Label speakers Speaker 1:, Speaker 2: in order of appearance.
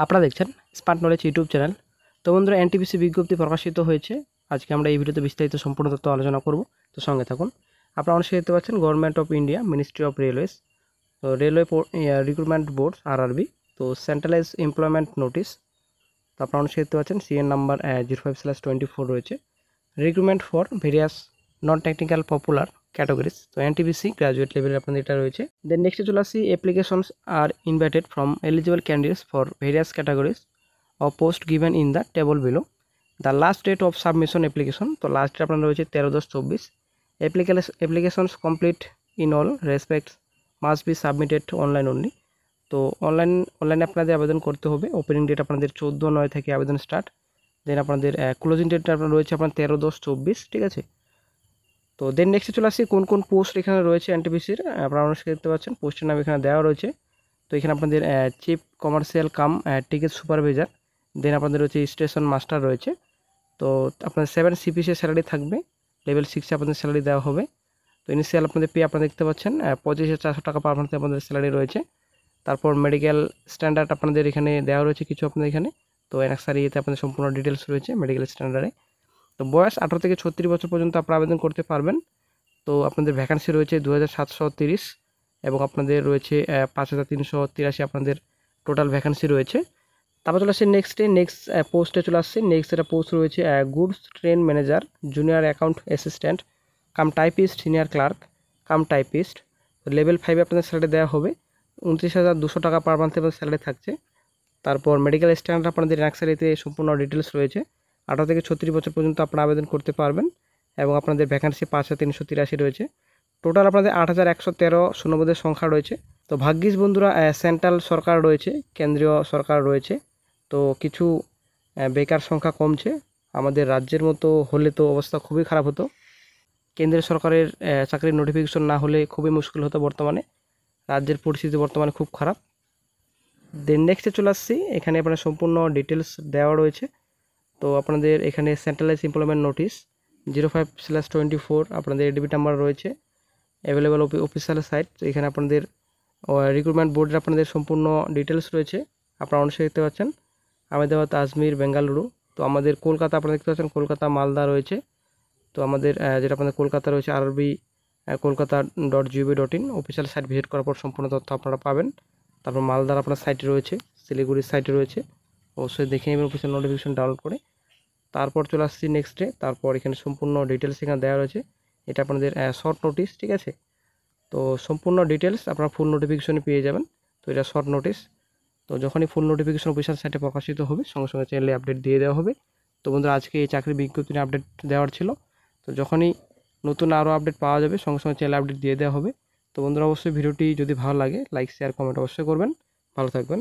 Speaker 1: আপনারা দেখছেন smart knowledge YouTube channel. তো বন্ধুরা, এনটিপিসি বিজ্ঞপ্তি প্রকাশিত হয়েছে। আজকে আমরা এই ভিডিওতে বিস্তারিত সম্পূর্ণ তথ্য আলোচনা করব। তো সঙ্গে থাকুন। আপনারা অবশ্যই দেখতে পাচ্ছেন government of India, ministry of railways, তো রেলওয়ে রিক্রুটমেন্ট বোর্ড RRB, তো সেন্ট্রালাইজ এমপ্লয়মেন্ট নোটিশ। তো আপনারা অবশ্যই দেখতে পাচ্ছেন সিএন নাম্বার 05/24 রয়েছে। Recruitment for various non technical popular categories, তো এনটিপিসি গ্রাজুয়েট লেভেলে আপনাদের এটা রয়েছে। দেন নেক্সটে চলে আসি, applications are invited from eligible candidates for various categories of post given in the table below. The last date of submission application, তো last date আপনার রয়েছে 13/10/24। Applications complete in all respects must be submitted online only. তো অনলাইনে আপনাদের আবেদন করতে হবে। Opening date আপনাদের 14/9 থেকে আবেদন স্টার্ট। দেন আপনাদের ক্লোজিং ডেটটা আপনার রয়েছে আপনার 13/10/24, ঠিক আছে। তো দেন নেক্সটে চলে আসি কোন কোন পোস্ট এখানে রয়েছে এনটিপিসির। আপনারা অবশ্যই দেখতে পাচ্ছেন পোস্টের নাম এখানে দেওয়া রয়েছে। তো এখানে আপনাদের chief commercial cum ticket supervisor, then আপনাদের রয়েছে স্টেশন মাস্টার রয়েছে। তো আপনাদের 7 CPC স্যালারি থাকবে, লেভেল 6 আপনাদের স্যালারি দেওয়া হবে। তো ইনিশিয়াল আপনাদের পে আপনারা দেখতে পাচ্ছেন 25,400 টাকা পার মান্থে আপনাদের স্যালারি রয়েছে। তারপর মেডিকেল স্ট্যান্ডার্ড আপনাদের এখানে দেওয়া রয়েছে কিছু আপনাদের এখানে। তো এনএক্সআরইতে আপনাদের সম্পূর্ণ ডিটেলস রয়েছে মেডিকেল স্ট্যান্ডার্ডে। তো বয়স 18 থেকে 36 বছর পর্যন্ত আপনারা আবেদন করতে পারবেন। তো আপনাদের ভ্যাকান্সি রয়েছে 2730 এবং আপনাদের রয়েছে 5383 আপনাদের টোটাল ভ্যাকান্সি রয়েছে। তারপর চলে আসছে নেক্সট পোস্টে চলে আসছে। নেক্সট একটা পোস্ট রয়েছে goods train manager, junior account assistant cum typist, senior clerk cum typist. Level 5 আপনাদের স্যালারি দেওয়া হবে। 29,200 টাকা পার মান্থে আপনাদের স্যালারি থাকছে। তারপর মেডিকেল স্ট্যান্ডার্ড আপনাদের এনএক্সআরইতে সম্পূর্ণ ডিটেলস রয়েছে। 18 থেকে 36 বছর পর্যন্ত আপনারা আবেদন করতে পারবেন এবং আপনাদের ভ্যাকান্সি 5383 রয়েছে। টোটাল আপনাদের 8113 শূন্যপদের সংখ্যা রয়েছে। তো ভাগ্যিস বন্ধুরা, সেন্ট্রাল সরকার রয়েছে, কেন্দ্রীয় সরকার রয়েছে। তো কিছু বেকার সংখ্যা কমছে। আমাদের রাজ্যের মতো হলে তো অবস্থা খুবই খারাপ হতো। কেন্দ্রীয় সরকারের চাকরির নোটিফিকেশন না হলে খুবই মুশকিল হতো। বর্তমানে রাজ্যের পরিস্থিতি বর্তমানে খুব খারাপ। দেন নেক্সটে চলে আসছি, এখানে আপনার সম্পূর্ণ ডিটেলস দেওয়া রয়েছে। তো আপনাদের এখানে সেন্ট্রালাইজ এমপ্লয়মেন্ট নোটিশ 05/24 আপনাদের এডিবিট নাম্বার রয়েছে। Available official site. তো এখানে আপনাদের রিক্রুটমেন্ট বোর্ডের আপনাদের সম্পূর্ণ ডিটেলস রয়েছে। আপনারা অবশ্যই দেখতে পাচ্ছেন আহমেদাবাদ, আজমির, বেঙ্গালুরু। তো আমাদের কলকাতা আপনারা দেখতে পাচ্ছেন কলকাতা, মালদা রয়েছে। তো আমাদের যেটা আপনাদের কলকাতা রয়েছে RRB kolkata.gov.in official site visit করার পর সম্পূর্ণ তথ্য আপনারা পাবেন। তারপর মালদার আপনার সাইটে রয়েছে, শিলিগুড়ির সাইটে রয়েছে। অবশ্যই দেখে নেবেন অফিসিয়াল নোটিফিকেশন ডাউনলোড করে। তারপর চলে আসছি নেক্সটে। তারপর এখানে সম্পূর্ণ ডিটেলস এখানে দেওয়া রয়েছে। এটা আপনাদের শর্ট নোটিশ, ঠিক আছে। তো সম্পূর্ণ ডিটেলস আপনারা ফুল নোটিফিকেশনে পেয়ে যাবেন। তো এটা শর্ট নোটিশ। তো যখনই ফুল নোটিফিকেশন অফিসিয়াল সাইটে প্রকাশিত হবে সঙ্গে সঙ্গে চ্যানেলে আপডেট দিয়ে দেওয়া হবে। তো বন্ধুরা, আজকে এই চাকরির বিজ্ঞপ্তি আপডেট দেওয়ার ছিল। তো যখনই নতুন আরও আপডেট পাওয়া যাবে সঙ্গে সঙ্গে চ্যানেলে আপডেট দিয়ে দেওয়া হবে। তো বন্ধুরা, অবশ্যই ভিডিওটি যদি ভালো লাগে লাইক, শেয়ার, কমেন্ট অবশ্যই করবেন। ভালো থাকবেন।